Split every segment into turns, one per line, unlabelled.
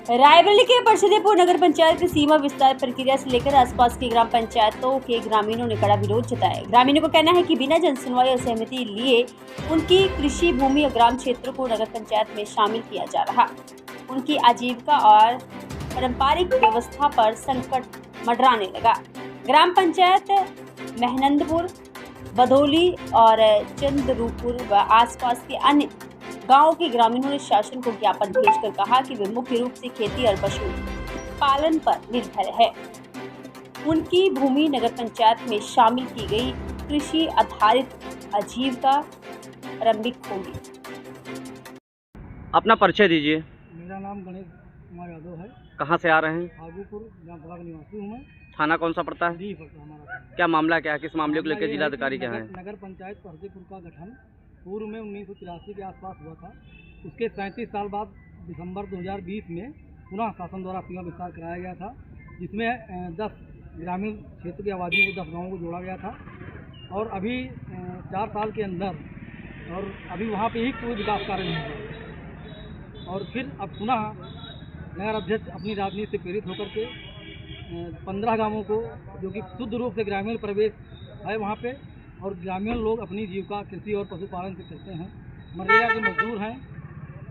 रायबरेली के परशुदेपुर नगर पंचायत की सीमा विस्तार प्रक्रिया से लेकर आसपास की ग्राम पंचायतों के ग्रामीणों ने कड़ा विरोध जताया। ग्रामीणों का कहना है कि बिना जन सुनवाई और सहमति लिए उनकी कृषि भूमि और ग्राम क्षेत्रों को नगर पंचायत में शामिल किया जा रहा। उनकी आजीविका और पारंपरिक व्यवस्था पर संकट मंडराने लगा। ग्राम पंचायत मेहनंदपुर, बधौली और चंद्रूपुर व आसपास के अन्य गांव के ग्रामीणों ने शासन को ज्ञापन भेजकर कहा कि वे मुख्य रूप से खेती और पशु पालन पर निर्भर है। उनकी भूमि नगर पंचायत में शामिल की गई कृषि आधारित आजीविका प्रारंभिक होगी।
अपना परिचय दीजिए।
मेरा नाम गणेश कुमार यादव है।
कहाँ से आ रहे हैं?
आगूपुर जामतला का निवासी हूँ मैं।
थाना कौन सा पड़ता है?
डी पड़ता हमारा।
क्या मामला क्या है? किस मामले को लेकर जिलाधिकारी क्या है?
नगर पंचायत परशुदेपुर का गठन पूर्व में 1983 के आसपास हुआ था। उसके 37 साल बाद दिसंबर 2020 में पुनः शासन द्वारा सीमा विस्तार कराया गया था, जिसमें 10 ग्रामीण क्षेत्र की आबादी को 10 गाँवों को जोड़ा गया था। और अभी 4 साल के अंदर और अभी वहाँ पे ही कोई विकास कार्य नहीं हुआ। और फिर अब पुनः नगर अध्यक्ष अपनी राजनीति से प्रेरित होकर के 15 गांवों को, जो कि शुद्ध रूप से ग्रामीण प्रवेश है वहाँ पे, और ग्रामीण लोग अपनी जीविका कृषि और पशुपालन से करते हैं, मनरेगा के मजदूर हैं,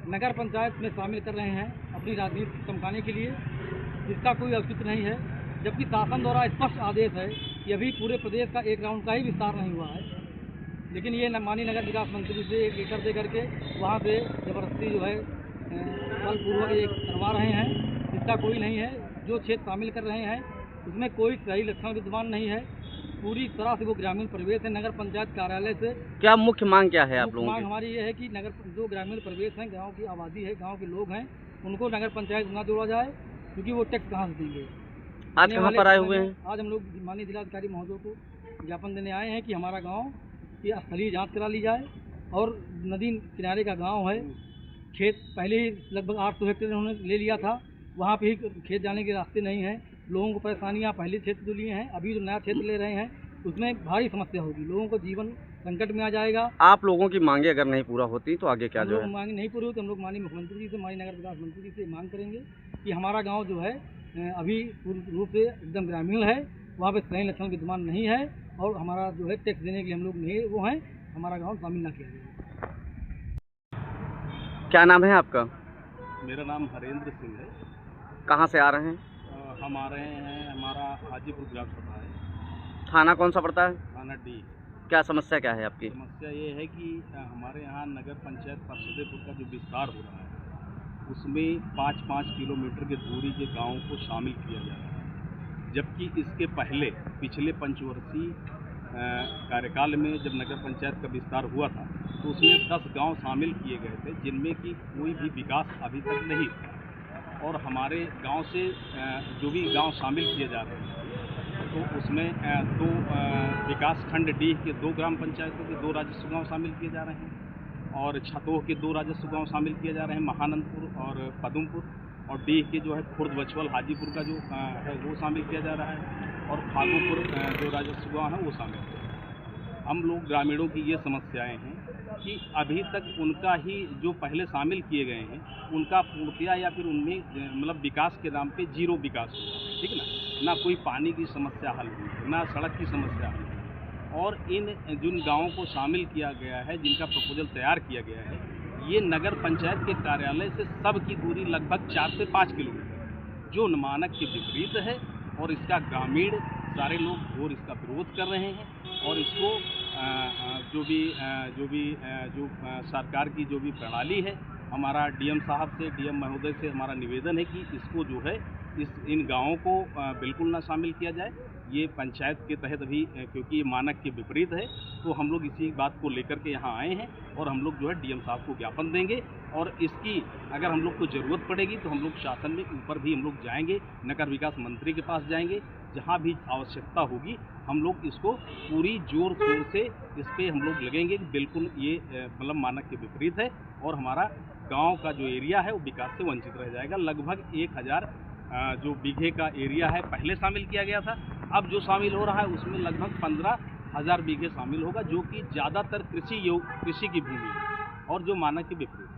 नगर पंचायत में शामिल कर रहे हैं अपनी राजनीति चमकाने के लिए, जिसका कोई औचित्य नहीं है। जबकि शासन द्वारा स्पष्ट आदेश है कि अभी पूरे प्रदेश का 1 राउंड का ही विस्तार नहीं हुआ है, लेकिन ये माननीय नगर विकास मंत्री से 1 एकड़ दे करके वहाँ से जबरदस्ती जो है बलपूर्वक ये करवा रहे हैं, जिसका कोई नहीं है। जो क्षेत्र शामिल कर रहे हैं उसमें कोई सही लक्षण विद्यमान नहीं है। पूरी तरह से वो ग्रामीण प्रवेश है। नगर पंचायत कार्यालय से
क्या मुख्य मांग क्या है आप लोगों की?
मांग हमारी ये है कि नगर जो ग्रामीण प्रवेश हैं, गांव की आबादी है, गांव के लोग हैं, उनको नगर पंचायत न जोड़ा जाए, क्योंकि वो टैक्स कहाँ से देंगे।
आज कहाँ पर आए हुए हैं?
आज हम लोग माननीय जिलाधिकारी महोदय को ज्ञापन देने आए हैं कि हमारा गाँव की स्थलीय जाँच करा ली जाए। और नदी किनारे का गाँव है, खेत पहले ही लगभग 800 हेक्टेयर उन्होंने ले लिया था, वहाँ पे ही खेत जाने के रास्ते नहीं हैं। लोगों को परेशानियाँ पहले क्षेत्र जो लिए हैं, अभी जो नया क्षेत्र ले रहे हैं उसमें भारी समस्या होगी, लोगों को जीवन संकट में आ जाएगा।
आप लोगों की मांगे अगर नहीं पूरा होती तो आगे क्या जो है?
मांगे नहीं पूरी होती तो हम लोग माननीय मुख्यमंत्री जी से, माननीय नगर विकास मंत्री जी से मांग करेंगे कि हमारा गाँव जो है अभी पूर्ण रूप से एकदम ग्रामीण है, वहाँ पर सही लक्षण विद्यमान नहीं है, और हमारा जो है टैक्स देने के लिए हम लोग नहीं वो हैं, हमारा गाँव शामिल न किया जाए।
क्या नाम है आपका?
मेरा नाम हरेंद्र सिंह है।
कहाँ से आ रहे हैं?
हम आ रहे हैं, हमारा हाजीपुर ग्राम सभा है।
थाना कौन सा पड़ता है?
थाना डी।
क्या समस्या क्या है आपकी?
समस्या ये है कि हमारे यहाँ नगर पंचायत परशुदेपुर का जो विस्तार हो रहा है उसमें 5-5 किलोमीटर की दूरी के गाँव को शामिल किया जा रहा है, जबकि इसके पहले पिछले पंचवर्षीय कार्यकाल में जब नगर पंचायत का विस्तार हुआ था तो उसमें 10 गांव शामिल किए गए थे, जिनमें कि कोई भी विकास अभी तक नहीं था। और हमारे गांव से जो भी गांव शामिल किए जा रहे हैं तो उसमें 2 विकास खंड डी के 2 ग्राम पंचायतों के 2 राजस्व गाँव शामिल किए जा रहे हैं, और छतोह के 2 राजस्व गाँव शामिल किए जा रहे हैं, महानंदपुर और पदमपुर, और डी के जो है खुर्द बचवल हाजीपुर का जो है वो शामिल किया जा रहा है, और फागूपुर जो राजस्व गाँव है वो शामिल है। हम लोग ग्रामीणों की ये समस्याएं हैं कि अभी तक उनका ही जो पहले शामिल किए गए हैं उनका पूर्तिया या फिर उनमें मतलब विकास के नाम पे जीरो विकास हुआ है, ठीक ना। ना कोई पानी की समस्या हल हुई है, ना सड़क की समस्या हल हुई है। और इन जिन गाँवों को शामिल किया गया है, जिनका प्रपोजल तैयार किया गया है, ये नगर पंचायत के कार्यालय से सब की दूरी लगभग 4 से 5 किलोमीटर, जो मानक के विपरीत है। और इसका ग्रामीण सारे लोग घोर इसका विरोध कर रहे हैं, और इसको जो सरकार की जो भी प्रणाली है, हमारा डीएम साहब से, डीएम महोदय से हमारा निवेदन है कि इसको जो है इन गाँवों को बिल्कुल ना शामिल किया जाए। ये पंचायत के तहत अभी क्योंकि ये मानक के विपरीत है, तो हम लोग इसी बात को लेकर के यहाँ आए हैं, और हम लोग जो है डीएम साहब को ज्ञापन देंगे। और इसकी अगर हम लोग को ज़रूरत पड़ेगी तो हम लोग शासन में ऊपर भी हम लोग जाएंगे, नगर विकास मंत्री के पास जाएंगे, जहाँ भी आवश्यकता होगी हम लोग इसको पूरी जोर शोर से इस पर हम लोग लगेंगे कि बिल्कुल ये मतलब मानक के विपरीत है, और हमारा गाँव का जो एरिया है वो विकास से वंचित रह जाएगा। लगभग 1000 जो बीघे का एरिया है पहले शामिल किया गया था, अब जो शामिल हो रहा है उसमें लगभग 15,000 बीघे शामिल होगा, जो कि ज़्यादातर कृषि की भूमि है और जो मानक के विपरीत।